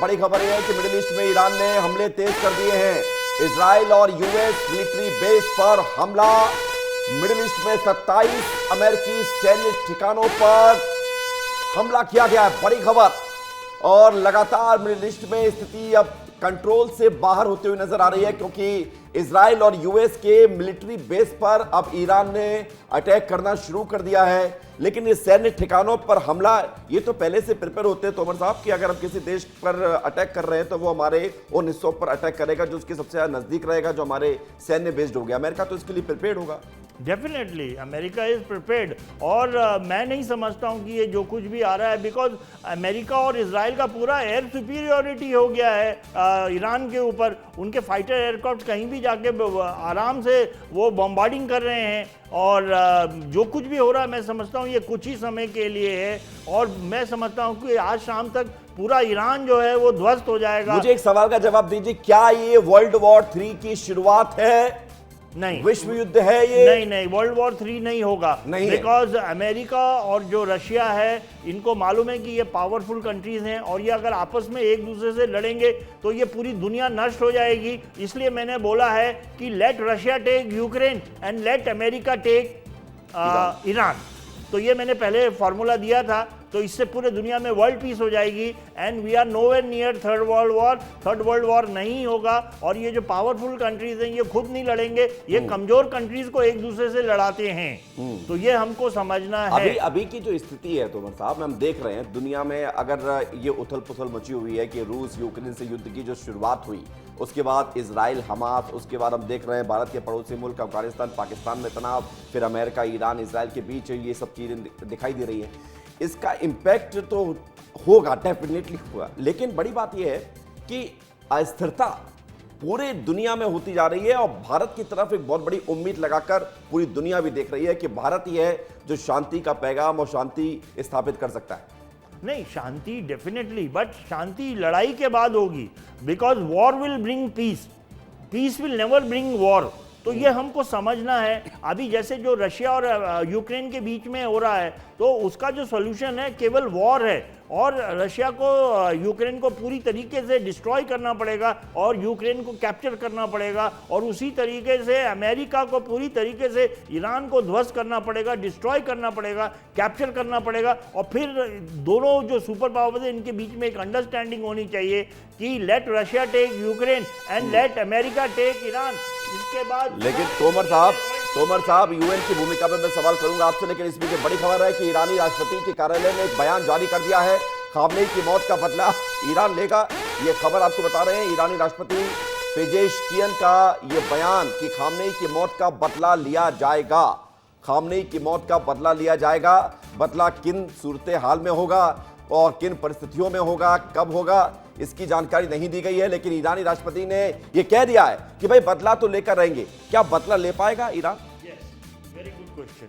बड़ी खबर यह है कि मिडिल ईस्ट में ईरान ने हमले तेज कर दिए हैं। इजराइल और यूएस मिलिट्री बेस पर हमला। मिडिल ईस्ट में 27 अमेरिकी सैन्य ठिकानों पर हमला किया गया है, बड़ी खबर। और लगातार मिडिल ईस्ट में स्थिति अब कंट्रोल से बाहर होते हुए नजर आ रही है, क्योंकि इजराइल और यूएस के मिलिट्री बेस पर अब ईरान ने अटैक करना शुरू कर दिया है। लेकिन ये सैन्य ठिकानों पर हमला, ये तो पहले से प्रिपेयर होते हैं तोमर साहब कि अगर हम किसी देश पर अटैक कर रहे हैं तो वो हमारे उन हिस्सों पर अटैक करेगा जो उसके सबसे ज्यादा नजदीक रहेगा, जो हमारे सैन्य बेस्ड हो गया। अमेरिका तो इसके लिए प्रिपेयर्ड होगा। Definitely America is prepared. और मैं नहीं समझता हूं कि ये जो कुछ भी आ रहा है, बिकॉज अमेरिका और इजराइल का पूरा एयर सुपीरियोरिटी हो गया है ईरान के ऊपर। उनके फाइटर एयरक्राफ्ट कहीं भी जाके आराम से वो बॉम्बार्डिंग कर रहे हैं। और जो कुछ भी हो रहा है मैं समझता हूँ ये कुछ ही समय के लिए है। और मैं समझता हूँ कि आज शाम तक पूरा ईरान जो है वो ध्वस्त हो जाएगा। मुझे एक सवाल का जवाब दीजिए, क्या ये वर्ल्ड वॉर 3 की शुरुआत है? नहीं, विश्व युद्ध है ये? नहीं, वर्ल्ड वॉर 3 नहीं होगा। नहीं, बिकॉज अमेरिका और जो रशिया है इनको मालूम है कि ये पावरफुल कंट्रीज हैं, और ये अगर आपस में एक दूसरे से लड़ेंगे तो ये पूरी दुनिया नष्ट हो जाएगी। इसलिए मैंने बोला है कि let Russia take Ukraine and let America take Iran. तो ये मैंने पहले फॉर्मूला दिया था, तो इससे पूरे दुनिया में वर्ल्ड पीस हो जाएगी। And we are nowhere near third world war. Third world war नहीं होगा। और ये जो पावरफुल कंट्रीज हैं ये खुद नहीं लड़ेंगे, ये कमजोर कंट्रीज को एक दूसरे से लड़ाते हैं। तो ये हमको समझना है। अभी की जो स्थिति है तोमर साहब, हम देख रहे हैं दुनिया में, अगर ये उथल पुथल मची हुई है कि रूस यूक्रेन से युद्ध की जो शुरुआत हुई, उसके बाद इजराइल हमास, उसके बाद हम देख रहे हैं भारत के पड़ोसी मुल्क अफगानिस्तान पाकिस्तान में तनाव, फिर अमेरिका ईरान इजराइल के बीच ये सब चीजें दिखाई दे रही है। इसका इम्पैक्ट तो होगा, डेफिनेटली होगा। लेकिन बड़ी बात यह है कि अस्थिरता पूरे दुनिया में होती जा रही है, और भारत की तरफ एक बहुत बड़ी उम्मीद लगाकर पूरी दुनिया भी देख रही है कि भारत ही है जो शांति का पैगाम और शांति स्थापित कर सकता है। नहीं, शांति डेफिनेटली, बट शांति लड़ाई के बाद होगी। Because war will bring peace, peace will never bring war. तो ये हमको समझना है। अभी जैसे जो रशिया और यूक्रेन के बीच में हो रहा है, तो उसका जो सॉल्यूशन है केवल वॉर है। और रशिया को यूक्रेन को पूरी तरीके से डिस्ट्रॉय करना पड़ेगा और यूक्रेन को कैप्चर करना पड़ेगा। और उसी तरीके से अमेरिका को पूरी तरीके से ईरान को ध्वस्त करना पड़ेगा, डिस्ट्रॉय करना पड़ेगा, कैप्चर करना पड़ेगा। और फिर दोनों जो सुपर पावर्स हैं इनके बीच में एक अंडरस्टैंडिंग होनी चाहिए कि let Russia take Ukraine and let America take Iran. इसके बाद लेकिन तोमर साहब यूएन की भूमिका पे मैं सवाल करूंगा आपसे, लेकिन इस बीच बड़ी खबर है कि ईरानी राष्ट्रपति के कार्यालय ने एक बयान जारी कर दिया है। खामनेई की मौत का बदला ईरान लेगा, ये खबर आपको बता रहे हैं। ईरानी राष्ट्रपति पेजेशकियन का ये बयान कि खामनेई की मौत का बदला लिया जाएगा, खामनेई की मौत का बदला लिया जाएगा। बदला किन सूरत हाल में होगा और किन परिस्थितियों में होगा, कब होगा, इसकी जानकारी नहीं दी गई है। लेकिन ईरानी राष्ट्रपति ने यह कह दिया है कि भाई बदला तो लेकर रहेंगे। क्या बदला ले पाएगा ईरान? Very good question.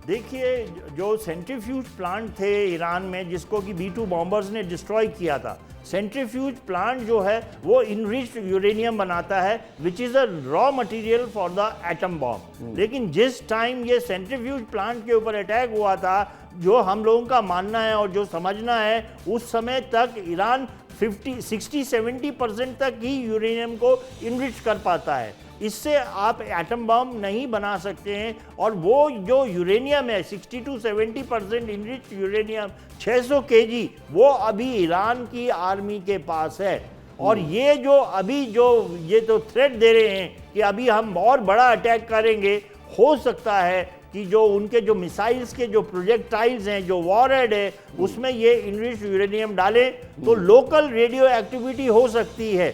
देखिए, जो सेंट्रीफ्यूज प्लांट थे ईरान में जिसको कि B-2 बॉम्बर्स ने डिस्ट्रॉय किया था, सेंट्रीफ्यूज प्लांट जो है वो इनरिच्ड यूरेनियम बनाता है, which is a raw material for the atom bomb. लेकिन जिस टाइम ये सेंट्रीफ्यूज प्लांट के ऊपर अटैक हुआ था, जो हम लोगों का मानना है और जो समझना है, उस समय तक ईरान 60-70% तक ही यूरेनियम को इनरिच कर पाता है। इससे आप एटम बम नहीं बना सकते हैं। और वो जो यूरेनियम है 60-70% इनरिच यूरेनियम 600 kg, वो अभी ईरान की आर्मी के पास है। और ये जो अभी जो ये तो थ्रेट दे रहे हैं कि अभी हम और बड़ा अटैक करेंगे, हो सकता है कि जो उनके जो मिसाइल्स के जो प्रोजेक्टाइल्स हैं, जो वॉरहेड है, उसमें ये इनरिच्ड यूरेनियम डाले तो लोकल रेडियो एक्टिविटी हो सकती है।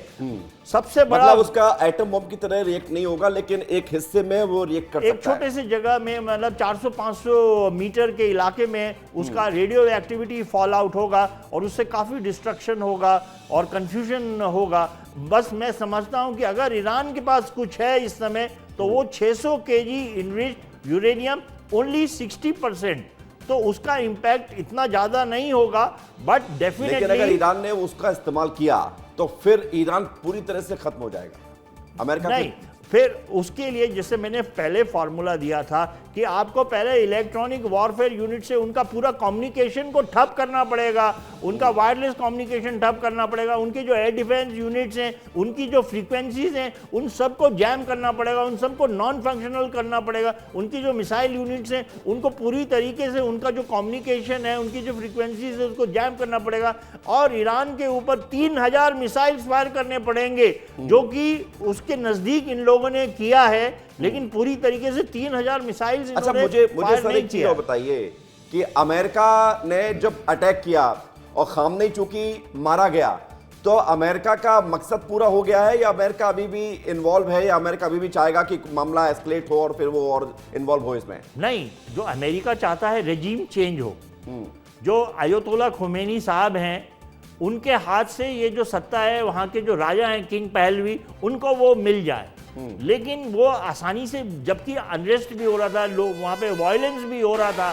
सबसे बड़ा मतलब उसका एटम बम की तरह रिएक्ट नहीं होगा, लेकिन एक हिस्से में वो रिएक्ट कर सकता है। एक छोटे से जगह में, मतलब 400-500 मीटर के इलाके में उसका रेडियो एक्टिविटी फॉल आउट होगा और उससे काफी डिस्ट्रक्शन होगा और कंफ्यूजन होगा। बस मैं समझता हूं कि अगर ईरान के पास कुछ है इस समय तो वो 600 kg इनरिच्ड यूरेनियम, ओनली 60%, तो उसका इंपैक्ट इतना ज्यादा नहीं होगा। बट डेफिनेटली लेकिन अगर ईरान ने उसका इस्तेमाल किया तो फिर ईरान पूरी तरह से खत्म हो जाएगा। अमेरिका नहीं, फिर उसके लिए जैसे मैंने पहले फॉर्मूला दिया था कि आपको पहले इलेक्ट्रॉनिक वॉरफेयर यूनिट से उनका पूरा कम्युनिकेशन को ठप करना पड़ेगा, उनका वायरलेस कम्युनिकेशन ठप करना पड़ेगा, उनकी जो एयर डिफेंस यूनिट्स हैं, उनकी जो फ्रीक्वेंसीज हैं, उन सबको जैम करना पड़ेगा, उन सबको नॉन फंक्शनल करना पड़ेगा, उनकी जो मिसाइल यूनिट्स हैं उनको पूरी तरीके से उनका जो कम्युनिकेशन है, उनकी जो फ्रीक्वेंसीज है उसको जैम करना पड़ेगा और ईरान के ऊपर 3000 मिसाइल्स फायर करने पड़ेंगे, जो कि उसके नजदीक इन लोगों ने किया है, लेकिन पूरी तरीके से 3000 मिसाइल्स अच्छा, मुझे सर एक चीज और बताइए कि अमेरिका ने जब अटैक किया और खामनेई चूंकि मारा गया, तो अमेरिका का मकसद पूरा हो गया है या अमेरिका अभी भी इन्वॉल्व है, या अमेरिका अभी भी चाहेगा कि मामला एस्केलेट हो और फिर वो और इन्वॉल्व हो इसमें? नहीं, जो अमेरिका चाहता है रेजिम चेंज हो। जो अयतोल्ला खोमेनी साहब हैं, उनके हाथ से ये जो सत्ता है, वहाँ के जो राजा हैं किंग पहलवी, उनको वो मिल जाए। लेकिन वो आसानी से, जबकि अनरेस्ट भी हो रहा था, लोग वहाँ पे वायलेंस भी हो रहा था,